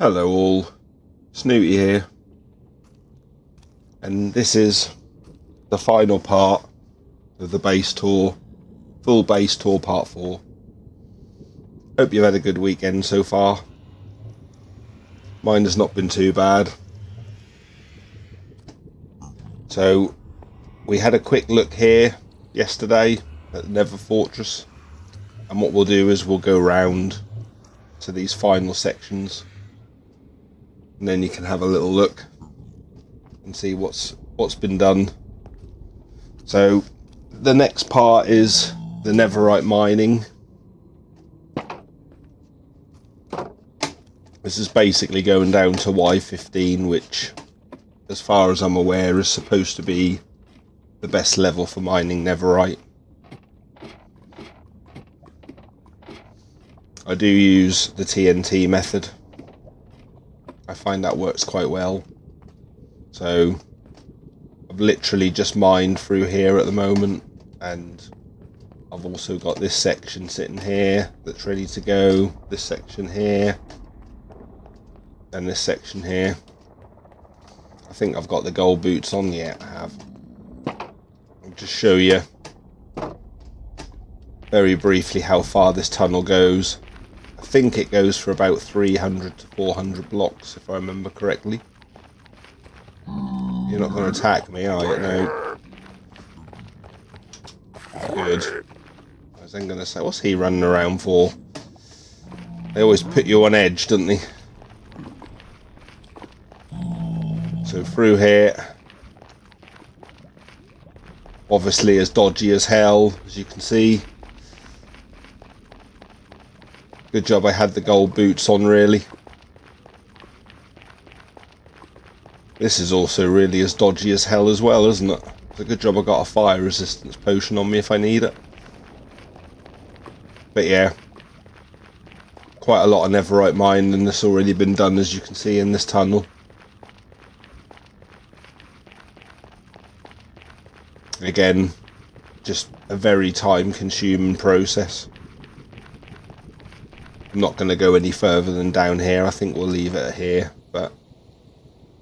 Hello all, Snooty here, and this is the final part of the base tour, full base tour part 4. Hope you've had a good weekend so far. Mine has not been too bad. So we had a quick look here yesterday at the Nether Fortress, and what we'll do is we'll go round to these final sections, and then you can have a little look and see what's been done. So the next part is the netherite mining. This is basically going down to Y15, which, as far as I'm aware, is supposed to be the best level for mining netherite. I do use the TNT method. I find that works quite well. So I've literally just mined through here at the moment, and I've also got this section sitting here that's ready to go, this section here, and this section here. I think I've got the gold boots on yet. I have. I'll just show you very briefly how far this tunnel goes. I think it goes for about 300 to 400 blocks, if I remember correctly. You're not going to attack me, are you? No. Good. I was then going to say, what's he running around for? They always put you on edge, don't they? So through here, obviously as dodgy as hell, as you can see. Good job I had the gold boots on, really. This is also really as dodgy as hell as well, isn't it? It's a good job I got a fire resistance potion on me if I need it. But yeah, quite a lot of netherite mining that's already been done, as you can see in this tunnel. Again, just a very time consuming process. I'm not going to go any further than down here. I think we'll leave it here. But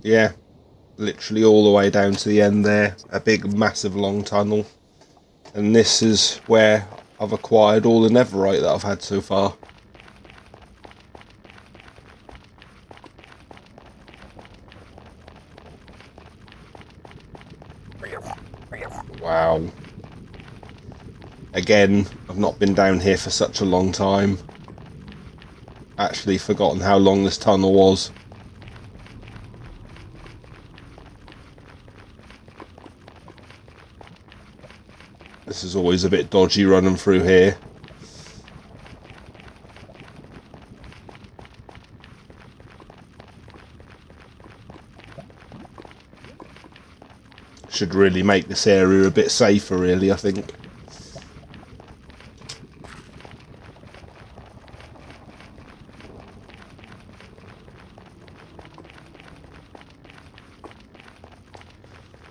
yeah, literally all the way down to the end there. A big, massive, long tunnel. And this is where I've acquired all the netherite that I've had so far. Wow. Again, I've not been down here for such a long time. Actually forgotten how long this tunnel was. This is always a bit dodgy running through here. Should really make this area a bit safer, really, I think.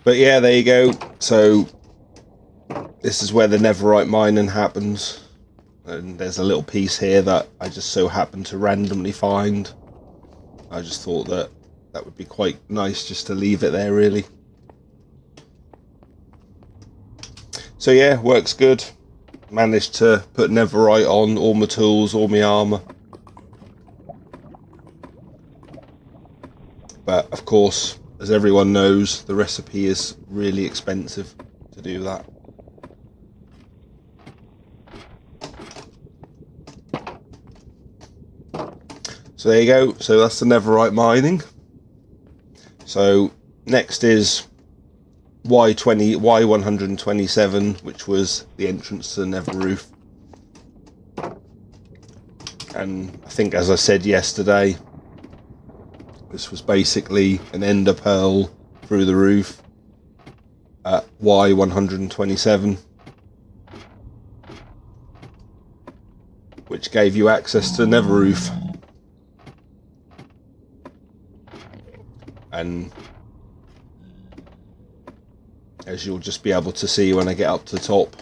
But yeah, there you go. So this is where the netherite mining happens. And there's a little piece here that I just so happened to randomly find. I just thought that that would be quite nice just to leave it there, really. So yeah, works good. Managed to put netherite on all my tools, all my armour. But of course, as everyone knows, the recipe is really expensive to do that. So there you go. So that's the netherite mining. So next is Y127, which was the entrance to the nether roof. And I think, as I said yesterday, this was basically an ender pearl through the roof at Y127, which gave you access to the nether roof. And as you'll just be able to see when I get up to the top,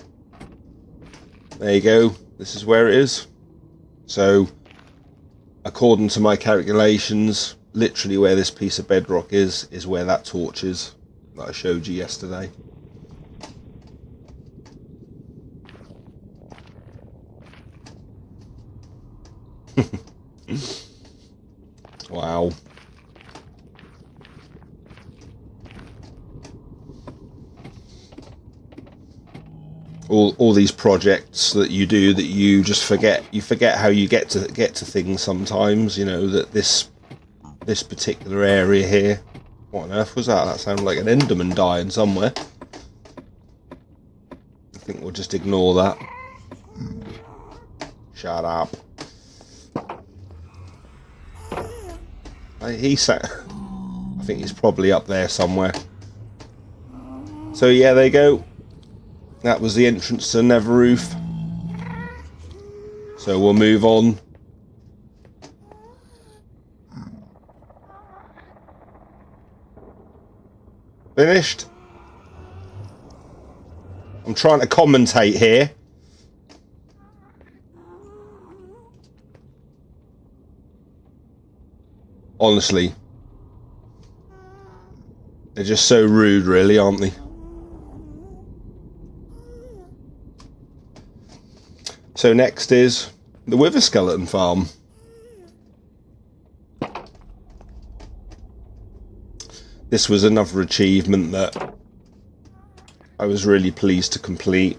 there you go, this is where it is. So according to my calculations, literally where this piece of bedrock is where that torch is that I showed you yesterday. Wow. All these projects that you do that you just forget. You forget how you get to things sometimes. You know that this particular area here. What on earth was that? That sounded like an Enderman dying somewhere. I think we'll just ignore that. Shut up. He sat. I think he's probably up there somewhere. So yeah, there you go. That was the entrance to the Nether Roof. So we'll move on. Finished? I'm trying to commentate here. Honestly. They're just so rude, really, aren't they? So next is the Wither Skeleton Farm. This was another achievement that I was really pleased to complete.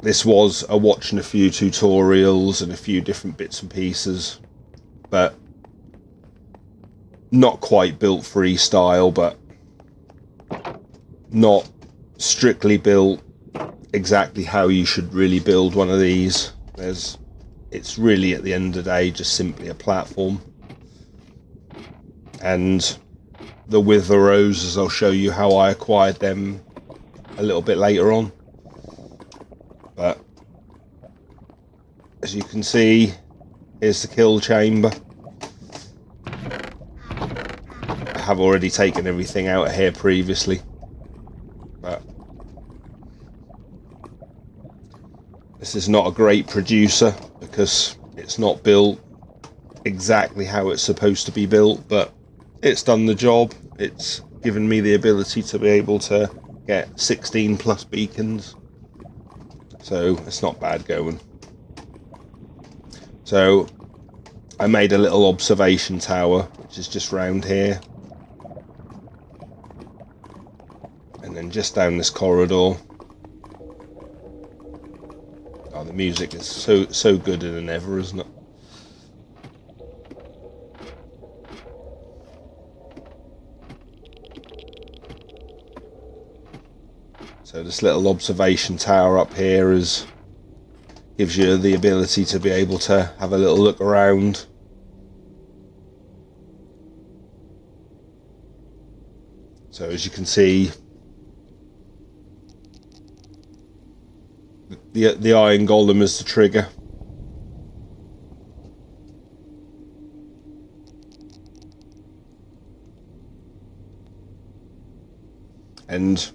This was watching a few tutorials and a few different bits and pieces, but not quite built freestyle, but not strictly built exactly how you should really build one of these. It's really, at the end of the day, just simply a platform. And the Wither Roses, I'll show you how I acquired them a little bit later on. But as you can see, here's the kill chamber. I have already taken everything out of here previously, but this is not a great producer because it's not built exactly how it's supposed to be built, but it's done the job. It's given me the ability to be able to get 16 plus beacons, so it's not bad going. So I made a little observation tower, which is just round here, and then just down this corridor. Oh, the music is so good in the Nether, isn't it? So this little observation tower up here gives you the ability to be able to have a little look around. So as you can see, the iron golem is the trigger. And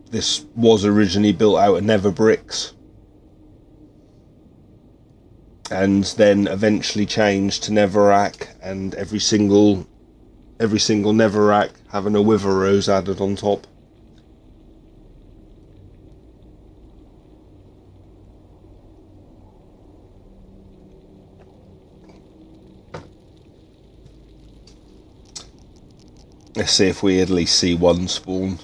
this was originally built out of nether bricks, and then eventually changed to netherrack, and every single netherrack having a wither rose added on top. Let's see if we at least see one spawn.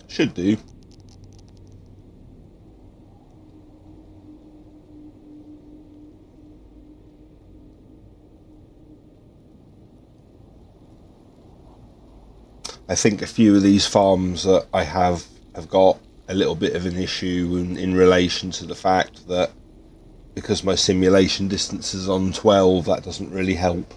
Should do. I think a few of these farms that I have got a little bit of an issue in relation to the fact that because my simulation distance is on 12, that doesn't really help.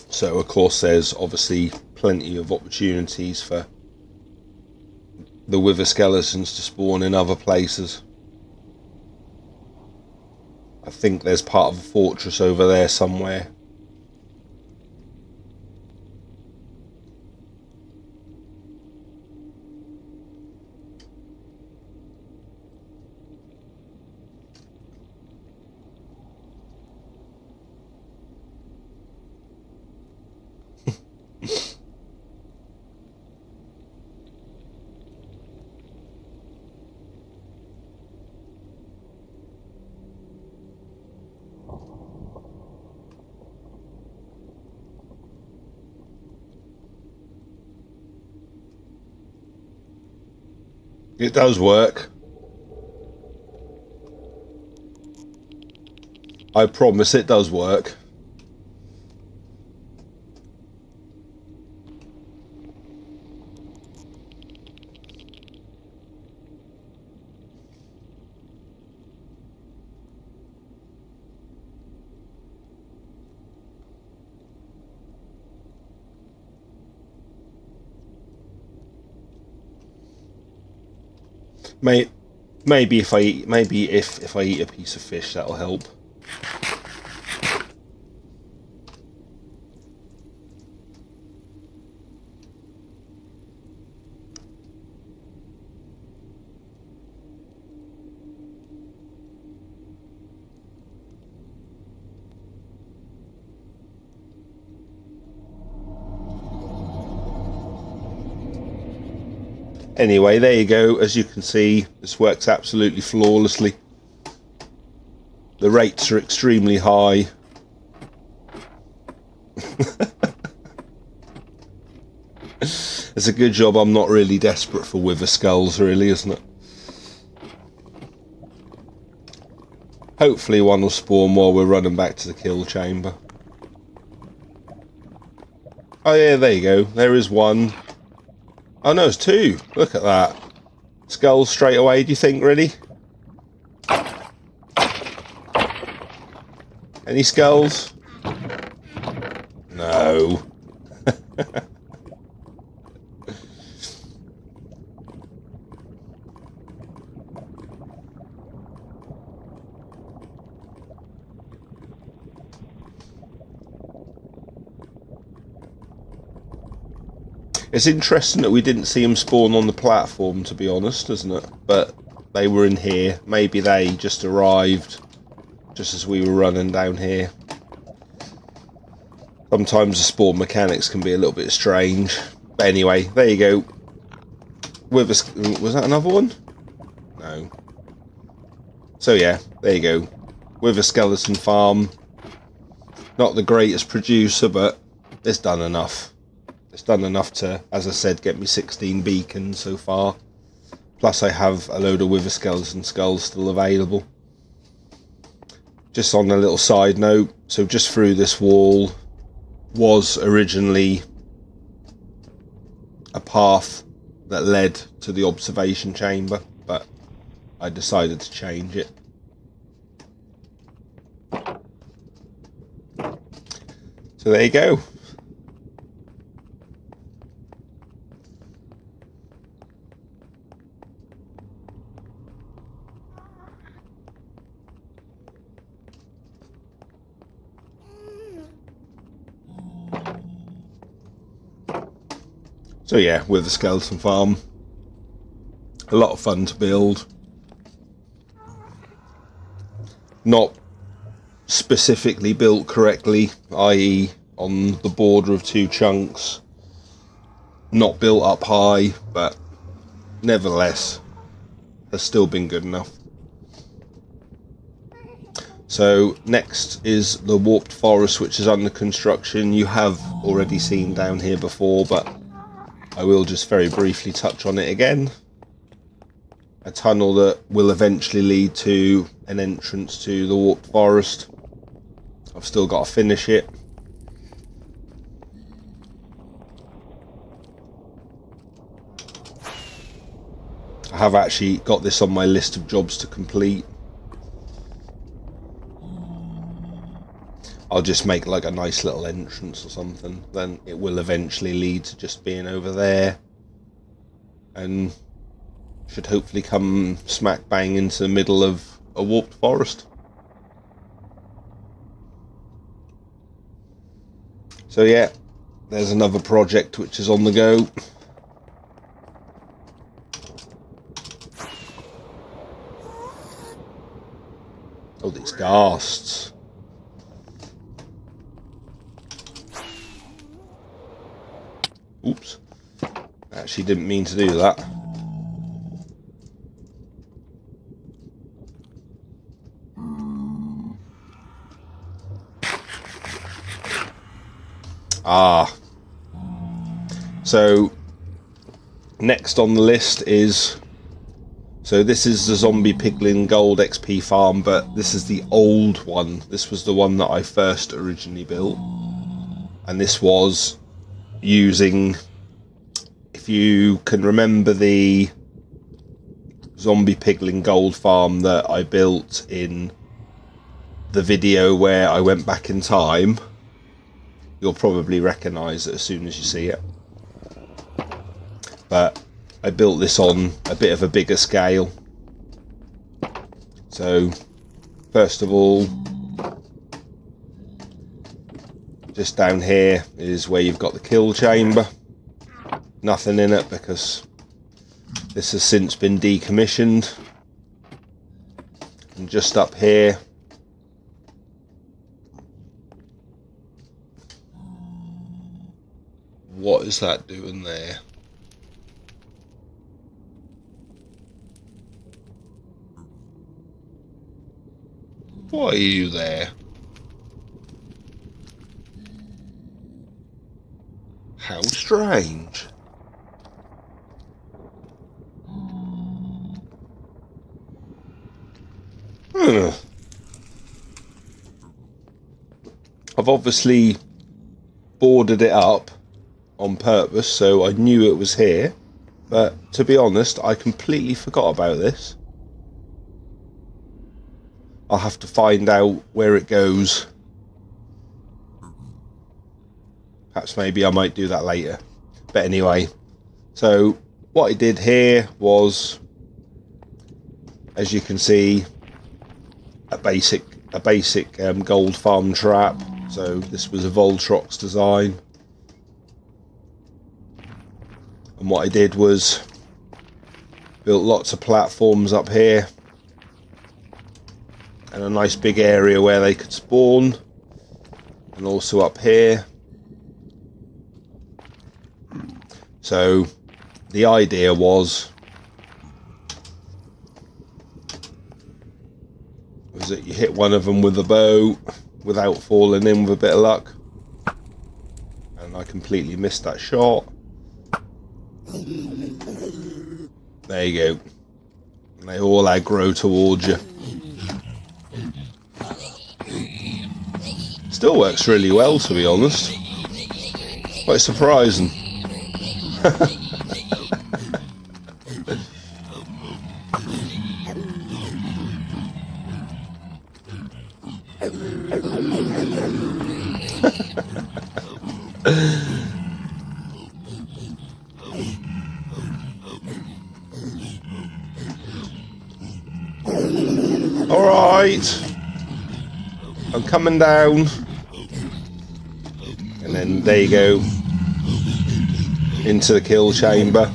So of course there's obviously plenty of opportunities for the wither skeletons to spawn in other places. I think there's part of a fortress over there somewhere. It does work. I promise it does work. Maybe if I eat a piece of fish, that'll help. Anyway, there you go. As you can see, this works absolutely flawlessly. The rates are extremely high. It's a good job I'm not really desperate for wither skulls, really, isn't it? Hopefully one will spawn while we're running back to the kill chamber. Oh yeah, there you go. There is one. Oh no, it's two. Look at that. Skulls straight away, do you think, really? Any skulls? No. It's interesting that we didn't see them spawn on the platform, to be honest, isn't it? But they were in here. Maybe they just arrived just as we were running down here. Sometimes the spawn mechanics can be a little bit strange. But anyway, there you go. Was that another one? No. So yeah, there you go. With a skeleton farm. Not the greatest producer, but it's done enough. It's done enough to, as I said, get me 16 beacons so far. Plus I have a load of wither skeleton skulls still available. Just on a little side note, so just through this wall was originally a path that led to the observation chamber, but I decided to change it. So there you go. So yeah, with the skeleton farm, a lot of fun to build. Not specifically built correctly, i.e. on the border of two chunks. Not built up high, but nevertheless has still been good enough. So next is the warped forest, which is under construction. You have already seen down here before, but I will just very briefly touch on it again. A tunnel that will eventually lead to an entrance to the warped forest. I've still got to finish it. I have actually got this on my list of jobs to complete. I'll just make like a nice little entrance or something. Then it will eventually lead to just being over there. And should hopefully come smack bang into the middle of a warped forest. So yeah, there's another project which is on the go. Oh, these ghasts. Oops. Actually didn't mean to do that. Ah. So, next on the list is... So this is the Zombie Piglin Gold XP farm, but this is the old one. This was the one that I first originally built. And this was using... If you can remember the Zombie Piglin Gold farm that I built in the video where I went back in time, you'll probably recognise it as soon as you see it. But I built this on a bit of a bigger scale. So, first of all, just down here is where you've got the kill chamber. Nothing in it because this has since been decommissioned. And just up here, what is that doing there? Why are you there? How strange. I've obviously boarded it up on purpose, so I knew it was here. But to be honest, I completely forgot about this. I'll have to find out where it goes. Perhaps maybe I might do that later. But anyway, so what I did here was, as you can see, a basic gold farm trap. So this was a Voltrox design. And what I did was built lots of platforms up here. And a nice big area where they could spawn. And also up here. So the idea was that you hit one of them with a bow without falling in with a bit of luck. And I completely missed that shot. There you go. And they all aggro towards you. Still works really well, to be honest. Quite surprising. Alright, I'm coming down, and then there you go, into the kill chamber.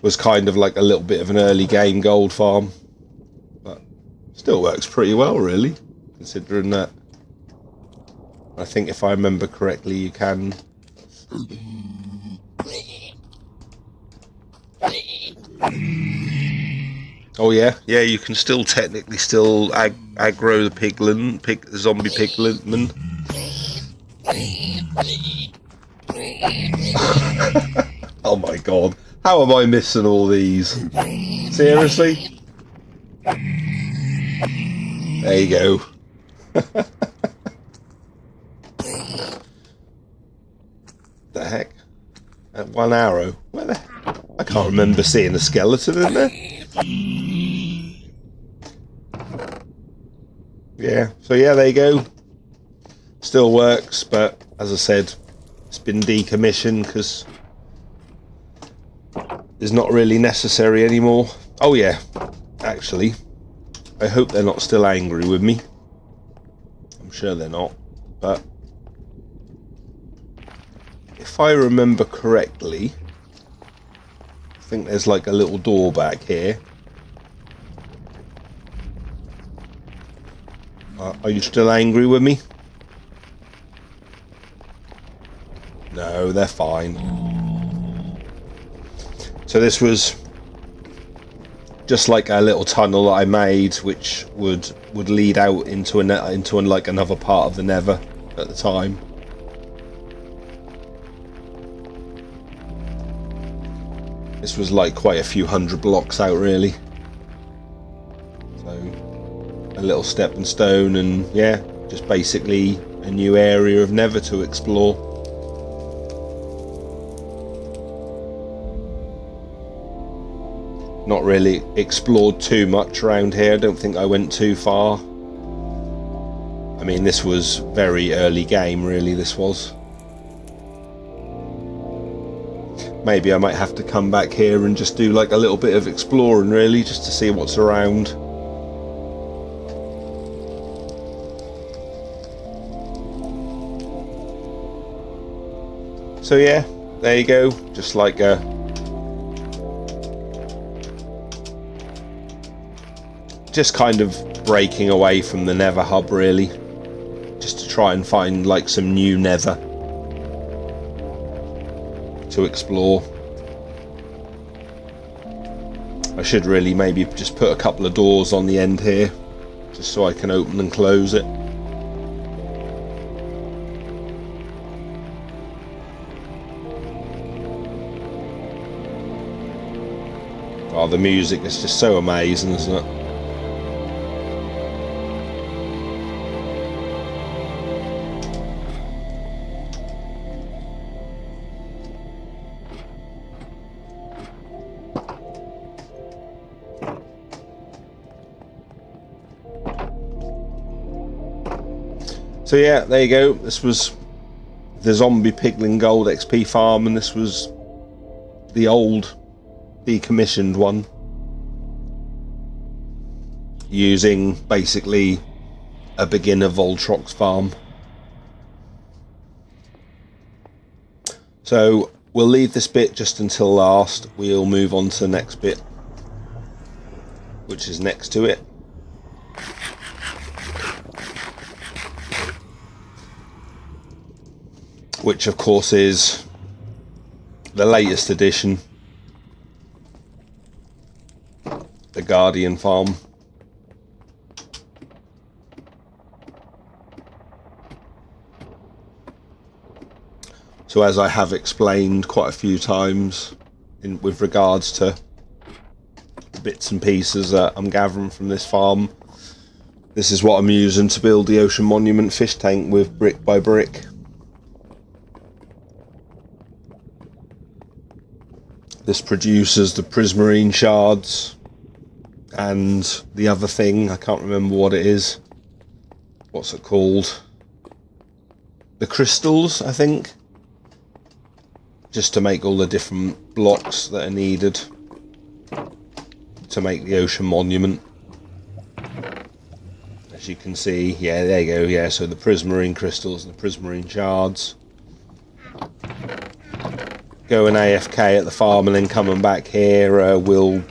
Was kind of like a little bit of an early game gold farm, but still works pretty well really, considering that I think if I remember correctly you can oh yeah, you can still technically still aggro the zombie piglin. Oh my god, how am I missing all these? Seriously? There you go. The heck? One arrow. Where the heck? I can't remember seeing a skeleton in there. Yeah, so yeah, there you go. Still works, but as I said, it's been decommissioned because it's not really necessary anymore. Oh yeah, actually, I hope they're not still angry with me. I'm sure they're not, but if I remember correctly, I think there's like a little door back here. Are you still angry with me? No, they're fine. So this was just like a little tunnel that I made, which would lead out into like another part of the Nether at the time. This was like quite a few hundred blocks out, really. So a little stepping stone, and yeah, just basically a new area of Nether to explore. Not really explored too much around here. I don't think I went too far. I mean, this was very early game, really, this was. Maybe I might have to come back here and just do like a little bit of exploring, really, just to see what's around. So yeah, there you go. Just like a just kind of breaking away from the Nether hub, really, just to try and find like some new Nether to explore. I should really maybe just put a couple of doors on the end here, just so I can open and close it. Oh, the music is just so amazing, isn't it? So yeah, there you go. This was the zombie piglin gold XP farm, and this was the old decommissioned one, using basically a beginner Voltrox farm. So we'll leave this bit just until last. We'll move on to the next bit, which is next to it. Which of course is the latest edition, the Guardian farm. So as I have explained quite a few times with regards to the bits and pieces that I'm gathering from this farm, this is what I'm using to build the Ocean Monument fish tank with brick by brick. This produces the prismarine shards and the other thing, I can't remember what it is. What's it called? The crystals, I think. Just to make all the different blocks that are needed to make the Ocean Monument. As you can see, yeah, there you go, yeah, so the prismarine crystals and the prismarine shards. Going AFK at the farm and then coming back here will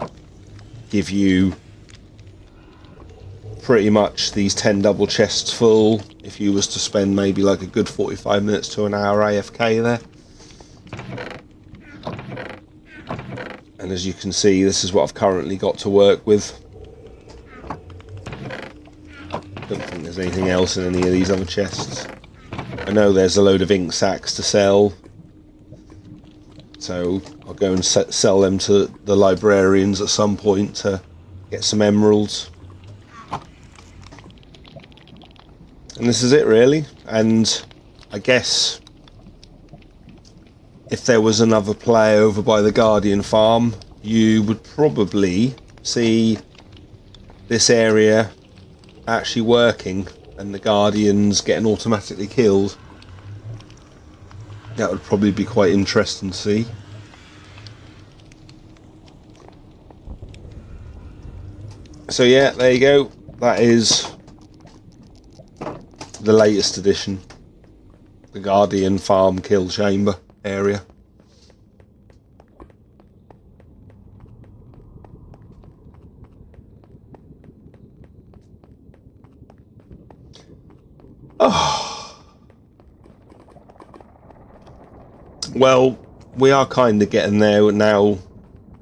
give you pretty much these 10 double chests full if you was to spend maybe like a good 45 minutes to an hour AFK there. And as you can see, this is what I've currently got to work with. Don't think there's anything else in any of these other chests. I know there's a load of ink sacks to sell, so I'll go and sell them to the librarians at some point to get some emeralds. And this is it, really. And I guess if there was another player over by the Guardian farm, you would probably see this area actually working and the Guardians getting automatically killed. That would probably be quite interesting to see. So yeah, there you go. that is the latest edition, the Guardian Farm Kill Chamber area. Oh. Well, we are kind of getting there now,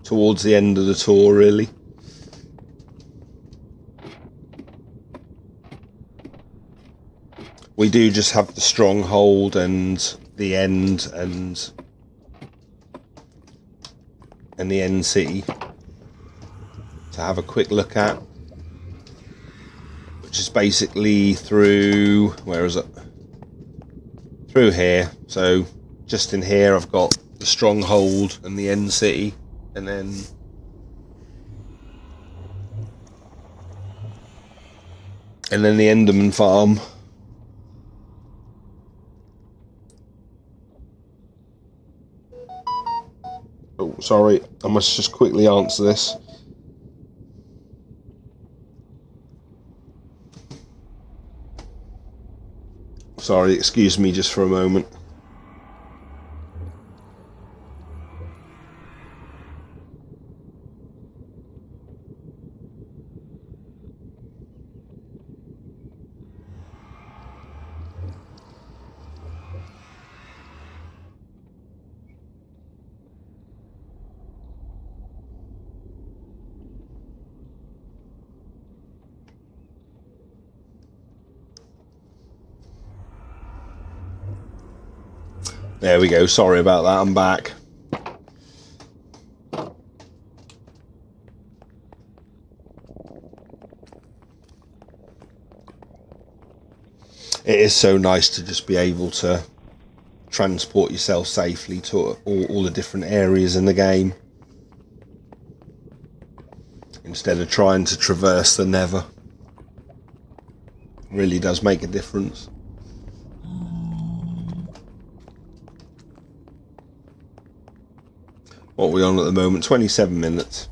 towards the end of the tour, really. We do just have the stronghold and the end and the end city to have a quick look at, which is basically through, where is it? Through here. So just in here I've got the stronghold and the end city, and then the Enderman farm. Oh, sorry, I must just quickly answer this. Sorry, excuse me just for a moment. There we go, sorry about that, I'm back. It is so nice to just be able to transport yourself safely to all the different areas in the game, instead of trying to traverse the Nether. Really does make a difference. What are we on at the moment? 27 minutes.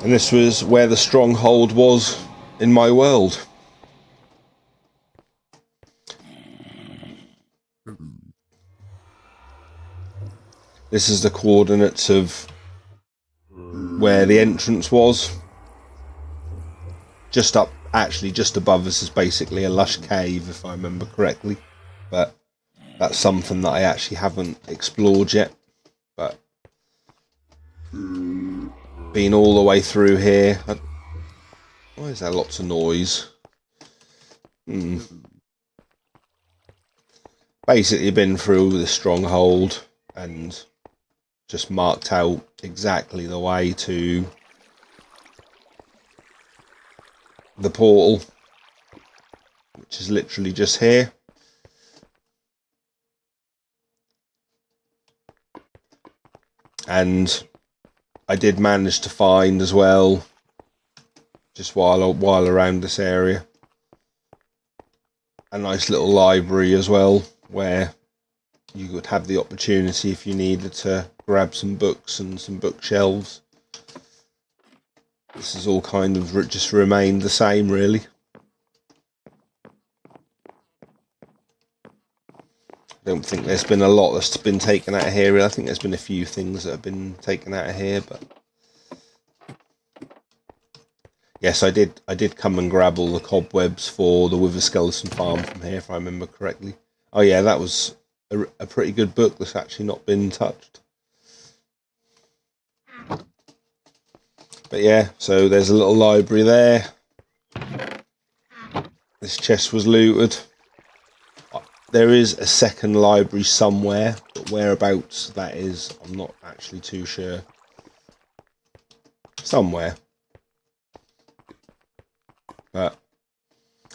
And this was where the stronghold was in my world. This is the coordinates of where the entrance was. Just up, actually just above us is basically a lush cave, if I remember correctly. But that's something that I actually haven't explored yet. But been all the way through here. Why is there lots of noise? Basically been through the stronghold and just marked out exactly the way to the portal, which is literally just here. And I did manage to find as well, just while around this area, a nice little library as well, where you would have the opportunity, if you needed, to grab some books and some bookshelves. This has all kind of just remained the same, really. I don't think there's been a lot that's been taken out of here. I think there's been a few things that have been taken out of here, but yes, I did come and grab all the cobwebs for the Wither Skeleton farm from here, if I remember correctly. Oh yeah, that was a pretty good book that's actually not been touched. But yeah, so there's a little library there. This chest was looted. There is a second library somewhere, but whereabouts that is, I'm not actually too sure. Somewhere. But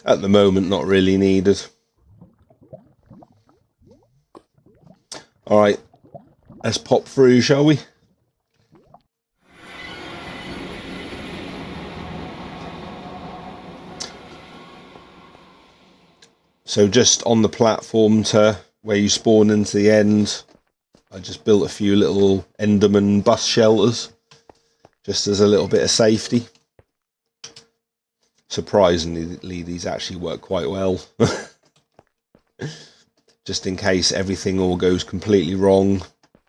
at the moment, not really needed. Alright, let's pop through, shall we? So just on the platform to where you spawn into the end, I just built a few little Enderman bus shelters, just as a little bit of safety. Surprisingly, these actually work quite well. Just in case everything all goes completely wrong,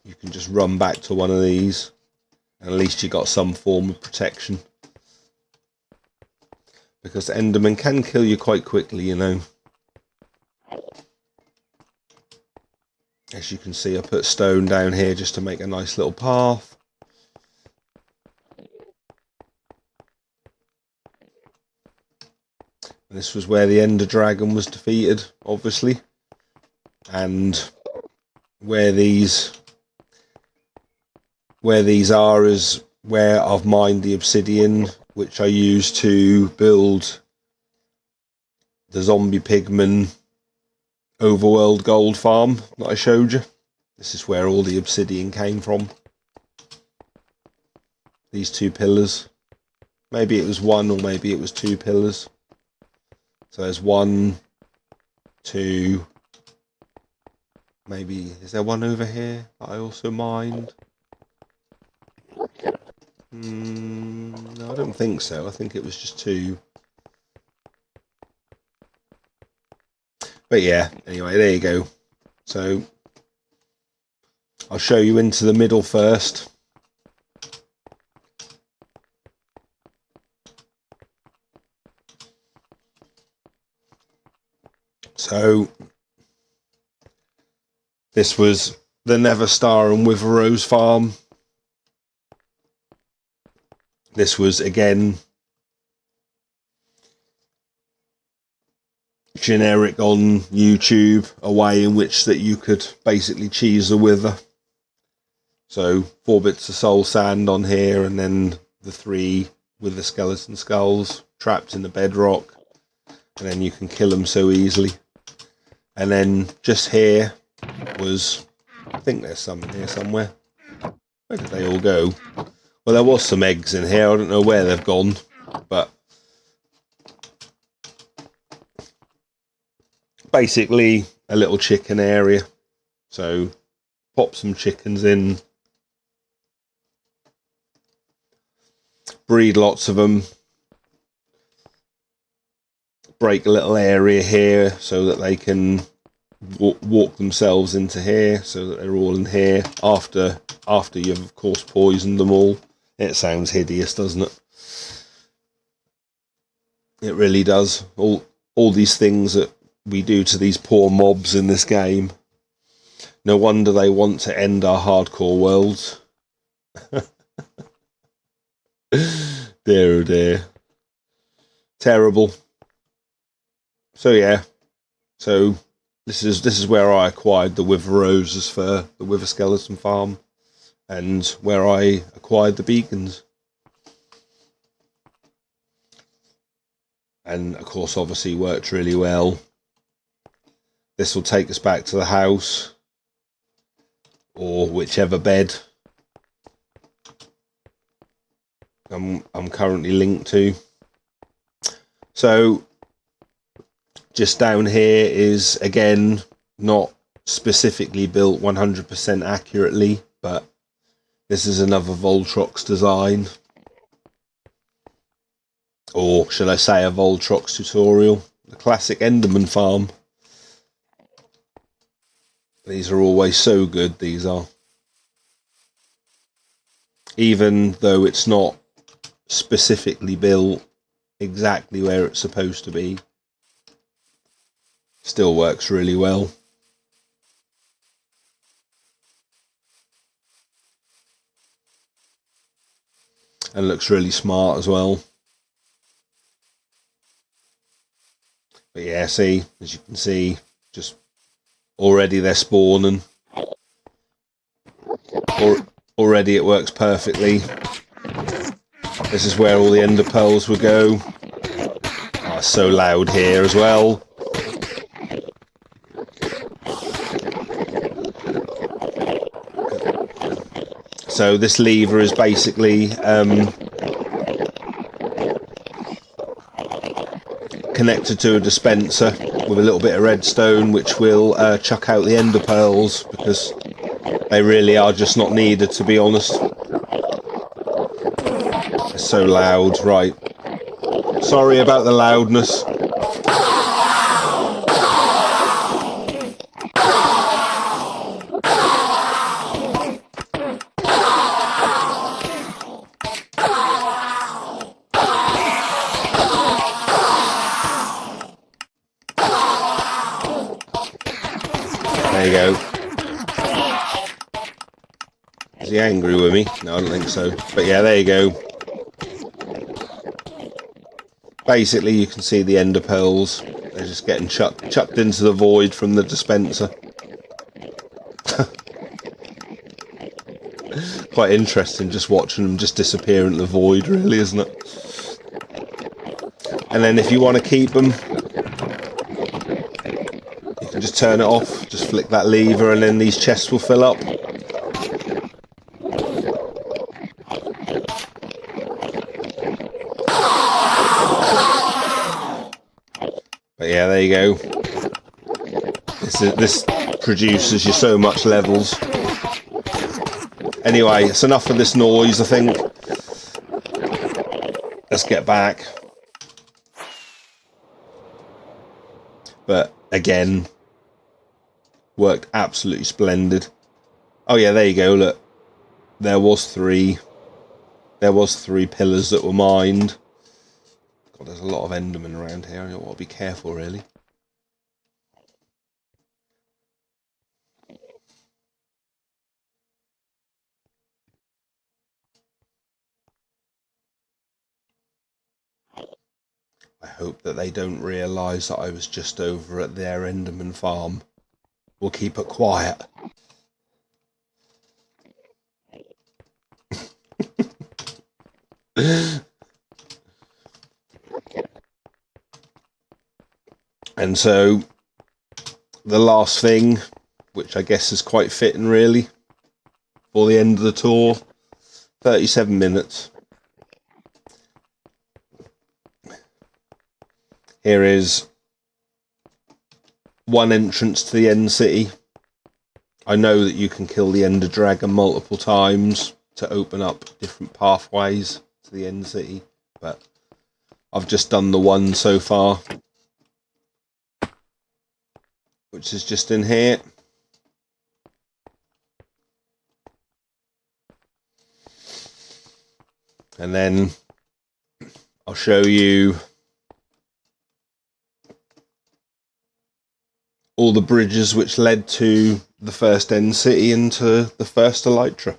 you can just run back to one of these, and at least you got some form of protection. Because the Enderman can kill you quite quickly, you know. As you can see, I put stone down here just to make a nice little path. And this was where the Ender Dragon was defeated, obviously. And where these are is where I've mined the obsidian, which I use to build the zombie pigman overworld gold farm that I showed you. This is where all the obsidian came from. These 2 pillars. Maybe it was 1 or maybe it was 2 pillars. So there's 1, 2, maybe, is there 1 over here that I also mined? No, I don't think so. I think it was just 2. But yeah, anyway, there you go. So I'll show you into the middle first. So this was the Nether Star and Wither Rose farm. This was again generic on YouTube, a way in which that you could basically cheese a wither. So 4 bits of soul sand on here, and then the 3 with the skeleton skulls trapped in the bedrock, and then you can kill them so easily. And then just here was, I think there's some in here somewhere. Where did they all go? Well, there was some eggs in here. I don't know where they've gone, but basically a little chicken area. So pop some chickens in, breed lots of them, break a little area here so that they can walk themselves into here, so that they're all in here after you've of course poisoned them all. It sounds hideous, doesn't it? It really does. All these things that we do to these poor mobs in this game. No wonder they want to end our hardcore worlds. Dear oh dear. Terrible. So yeah. So this is where I acquired the Wither Roses for the Wither Skeleton farm, and where I acquired the beacons. And of course obviously worked really well. This will take us back to the house, or whichever bed I'm currently linked to. So just down here is again not specifically built 100% accurately, but this is another Voltrox design, or should I say a Voltrox tutorial. The classic Enderman farm. These are always so good, these are. Even though it's not specifically built exactly where it's supposed to be, still works really well. And looks really smart as well. But yeah, see, as you can see, just already they're spawning. Already it works perfectly. This is where all the ender pearls would go. Oh, it's so loud here as well. So this lever is basically connected to a dispenser, with a little bit of redstone, which will chuck out the ender pearls, because they really are just not needed, to be honest. It's so loud. Right. Sorry about the loudness. There you go. Is he angry with me? No, I don't think so. But yeah, there you go. Basically, you can see the ender pearls. They're just getting chucked into the void from the dispenser. Quite interesting just watching them just disappear into the void, really, isn't it? And then if you want to keep them, you can just turn it off, just flick that lever, and then these chests will fill up. But yeah, there you go. This produces you so much levels. Anyway, it's enough of this noise, I think. Let's get back. But again, worked absolutely splendid. Oh yeah, there you go, look. There was three pillars that were mined. God, there's a lot of Endermen around here. I want to be careful, really. I hope that they don't realise that I was just over at their Enderman farm. We'll keep it quiet. And so, the last thing, which I guess is quite fitting really, for the end of the tour, 37 minutes. Here is one entrance to the end city. I know that you can kill the Ender Dragon multiple times to open up different pathways to the end city, but I've just done the one so far, which is just in here. And then I'll show you all the bridges which led to the first end city and to the first elytra.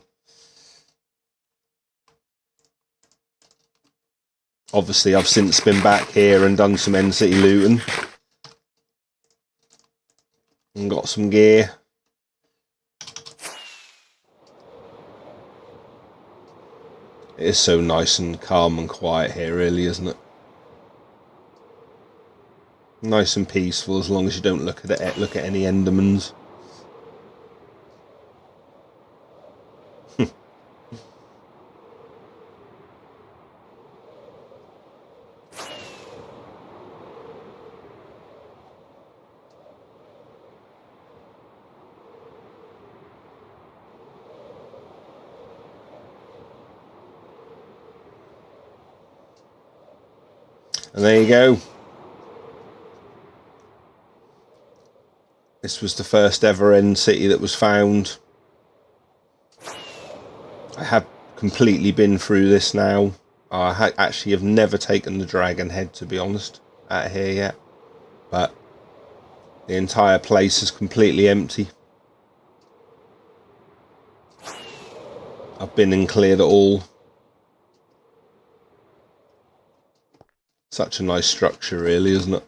Obviously, I've since been back here and done some end city looting and got some gear. It is so nice and calm and quiet here, really, isn't it? Nice and peaceful, as long as you don't look at any Endermans. And there you go. This was the first ever end city that was found. I have completely been through this now. I actually have never taken the dragon head, to be honest, out of here yet. But the entire place is completely empty. I've been and cleared it all. Such a nice structure, really, isn't it?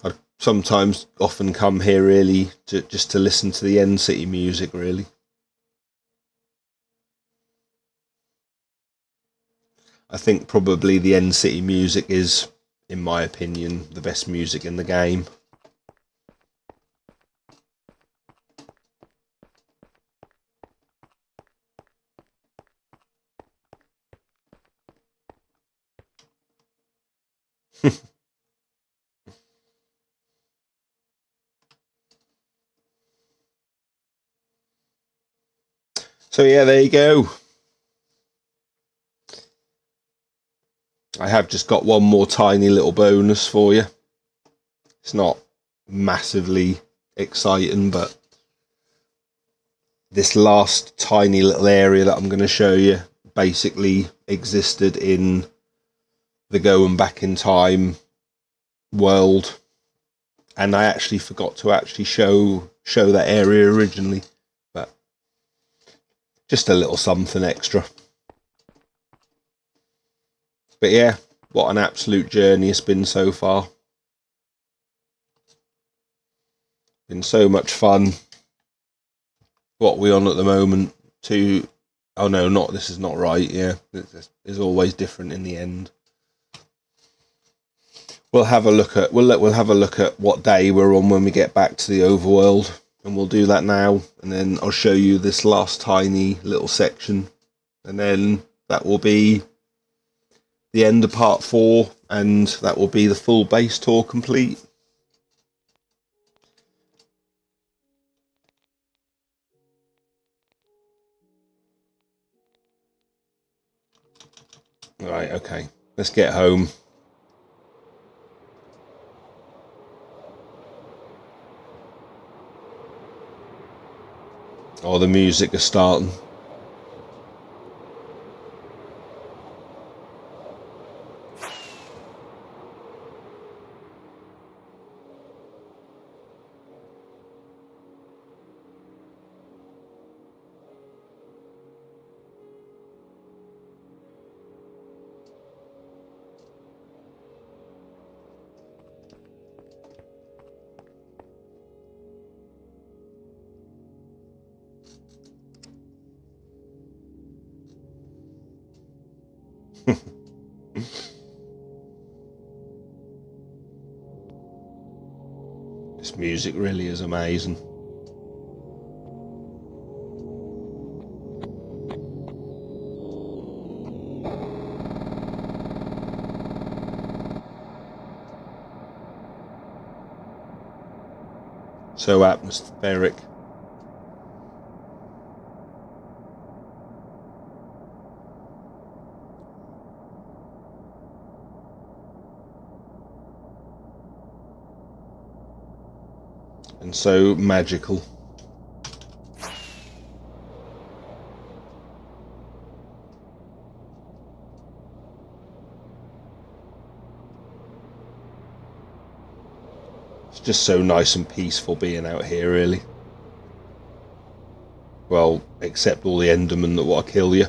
I sometimes often come here really just to listen to the end city music, really. I think probably the end city music is, in my opinion, the best music in the game. So yeah, there you go. I have just got one more tiny little bonus for you. It's not massively exciting, but this last tiny little area that I'm going to show you basically existed in the Going Back in Time world, and I actually forgot to actually show that area originally, but just a little something extra. But yeah, what an absolute journey it's been so far. Been so much fun. What we on at the moment? Oh no, not this is not right. Yeah, it's always different in the end. We'll have a look at what day we're on when we get back to the overworld, and we'll do that now. And then I'll show you this last tiny little section, and then that will be the end of part 4, and that will be the full base tour complete. Right, okay, let's get home. Oh, the music is starting. This music really is amazing. So atmospheric. And so magical. It's just so nice and peaceful being out here, really. Well, except all the Endermen that want to kill you.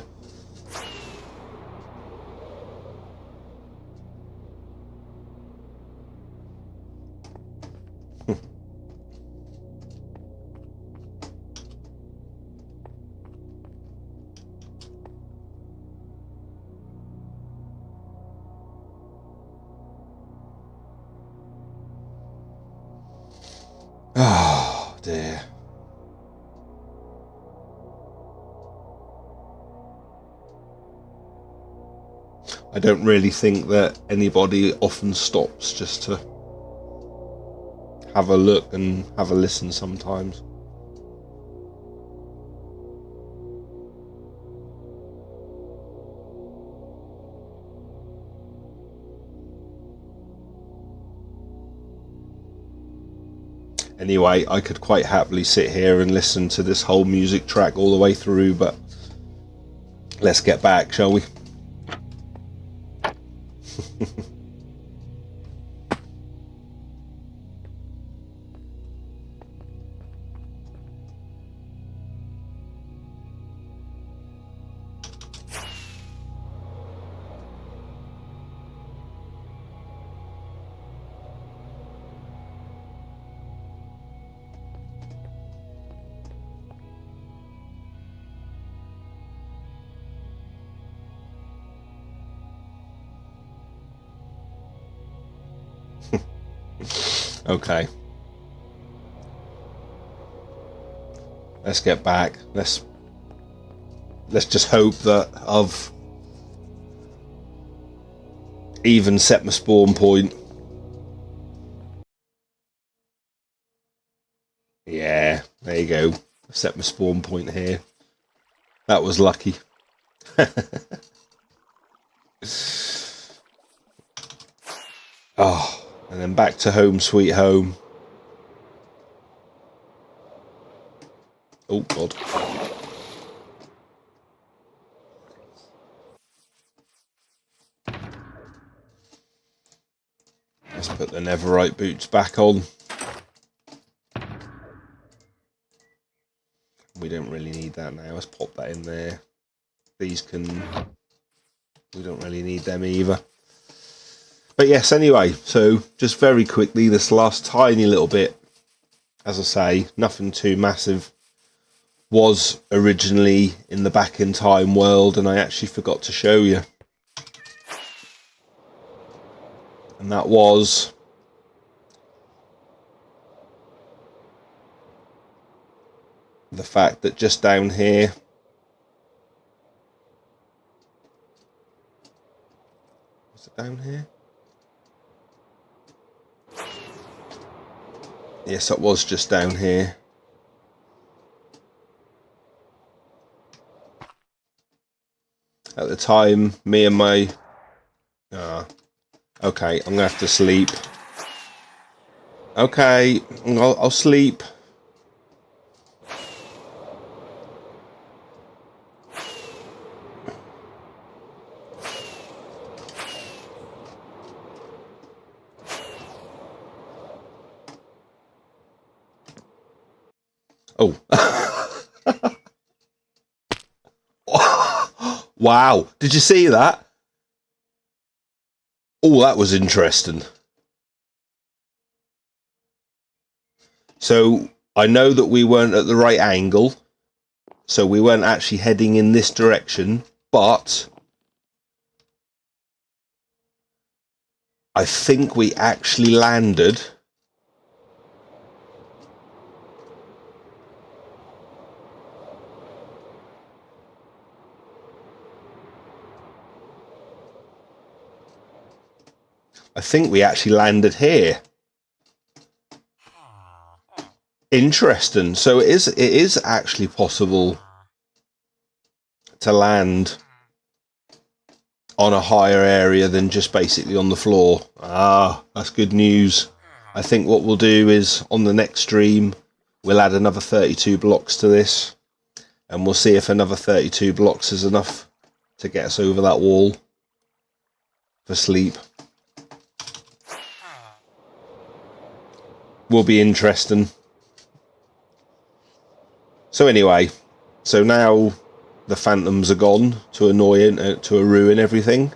Oh dear. I don't really think that anybody often stops just to have a look and have a listen sometimes. Anyway, I could quite happily sit here and listen to this whole music track all the way through, but let's get back, shall we? Okay. Let's get back. Let's just hope that even set my spawn point. Yeah, there you go. Set my spawn point here. That was lucky. Oh, and then back to home sweet home. Oh, God. Let's put the Netherite boots back on. We don't really need that now. Let's pop that in there. These can... We don't really need them either. But yes, anyway, so just very quickly, this last tiny little bit, as I say, nothing too massive, was originally in the back in time world, and I actually forgot to show you. And that was the fact that just down here, was it down here? Yes, it was just down here. At the time, me and my... okay, I'm going to have to sleep. Okay, I'll sleep. Oh. Wow, did you see that? Oh, that was interesting. So I know that we weren't at the right angle, so we weren't actually heading in this direction, but I think we actually landed here. Interesting. So it is actually possible to land on a higher area than just basically on the floor. Ah, that's good news. I think what we'll do is on the next stream, we'll add another 32 blocks to this, and we'll see if another 32 blocks is enough to get us over that wall for sleep. Will be interesting. So anyway, so now the phantoms are gone to ruin everything.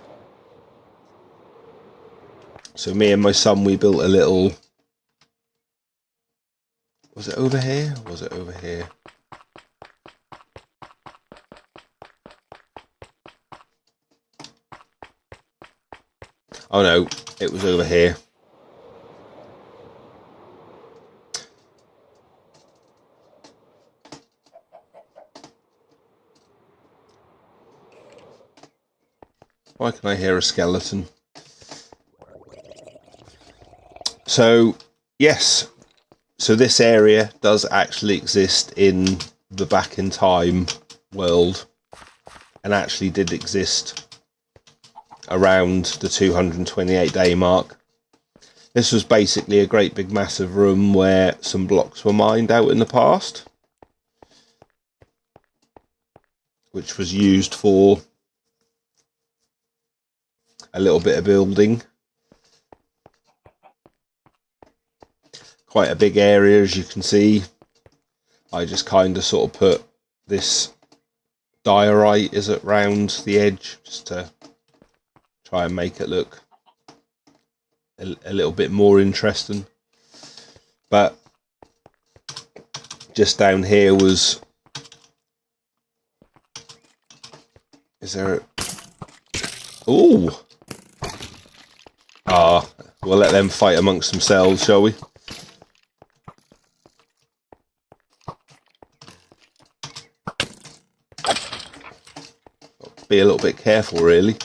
So me and my son, we built a little... Was it over here? Or was it over here? Oh no, it was over here. Why can I hear a skeleton? So, yes. So this area does actually exist in the back in time world, and actually did exist around the 228 day mark. This was basically a great big massive room where some blocks were mined out in the past, which was used for a little bit of building. Quite a big area, as you can see. I just kind of sort of put this diorite is it round the edge, just to try and make it look a little bit more interesting. But just down here was... Is there a... Ooh! Ah, we'll let them fight amongst themselves, shall we? Be a little bit careful, really.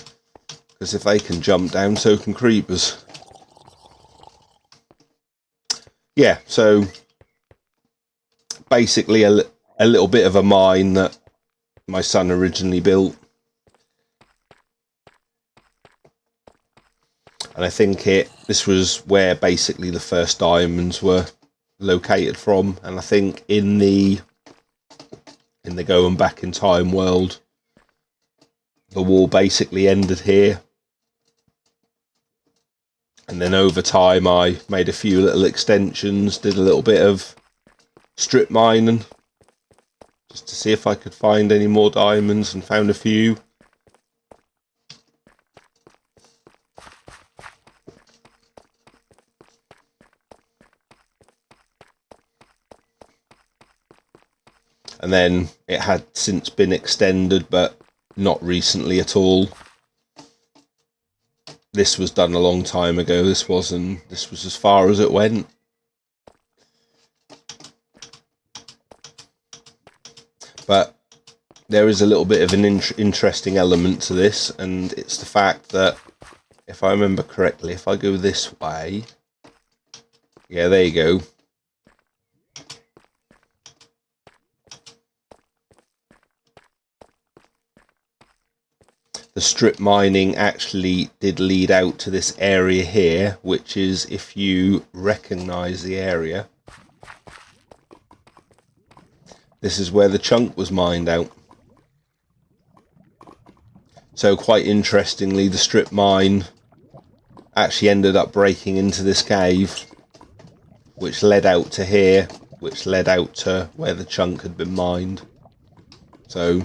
because if they can jump down, so can creepers. Yeah, so basically a little bit of a mine that my son originally built. And I think this was where basically the first diamonds were located from. And I think in the going back in time world, the wall basically ended here. And then over time I made a few little extensions, did a little bit of strip mining just to see if I could find any more diamonds, and found a few. And then it had since been extended, but not recently at all. This was done a long time ago. This was as far as it went. But there is a little bit of an interesting element to this, and it's the fact that, if I remember correctly, if I go this way, yeah, there you go. The strip mining actually did lead out to this area here, which is, if you recognize the area, this is where the chunk was mined out. So quite interestingly, the strip mine actually ended up breaking into this cave, which led out to here, which led out to where the chunk had been mined. So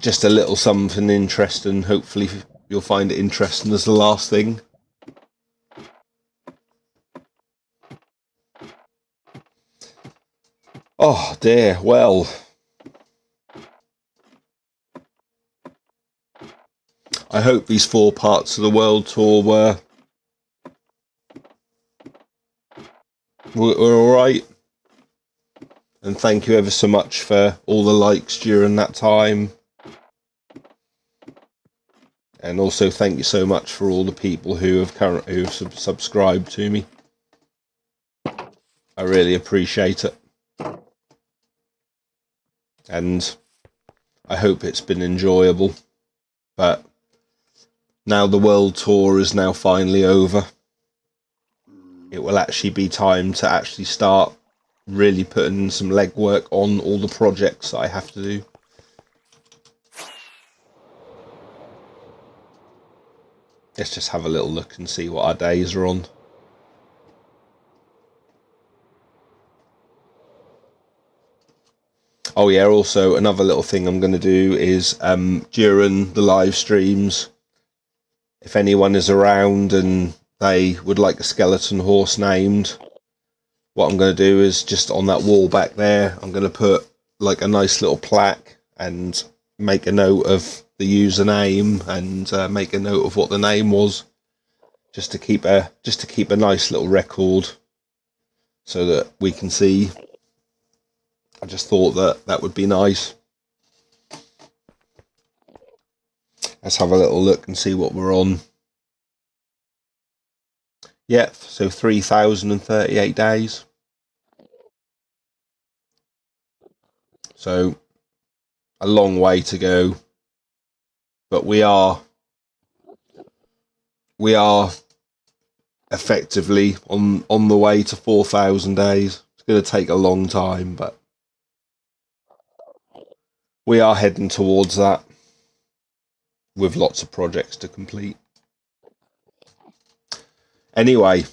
just a little something interesting. Hopefully you'll find it interesting as the last thing. Oh dear, well, I hope these 4 parts of the world tour were alright. And thank you ever so much for all the likes during that time. And also thank you so much for all the people who have subscribed to me. I really appreciate it. And I hope it's been enjoyable. But now the world tour is now finally over, it will actually be time to actually start really putting some legwork on all the projects that I have to do. Let's just have a little look and see what our days are on. Oh yeah, also another little thing I'm going to do is during the live streams, if anyone is around and they would like a skeleton horse named, what I'm going to do is just on that wall back there, I'm going to put like a nice little plaque and make a note of the username and make a note of what the name was, just to keep a nice little record so that we can see. I just thought that would be nice. Let's have a little look and see what we're on. Yeah, so 3,038 days. So a long way to go, but we are effectively on the way to 4,000 days. It's going to take a long time, but we are heading towards that with lots of projects to complete. Anyway,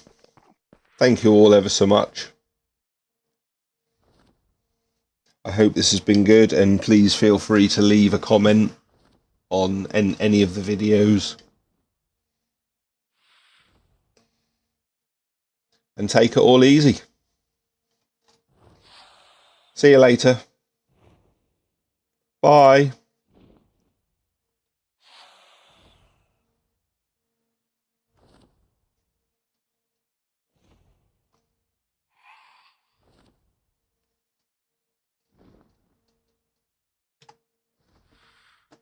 thank you all ever so much. I hope this has been good, and please feel free to leave a comment on any of the videos. And take it all easy. See you later. Bye.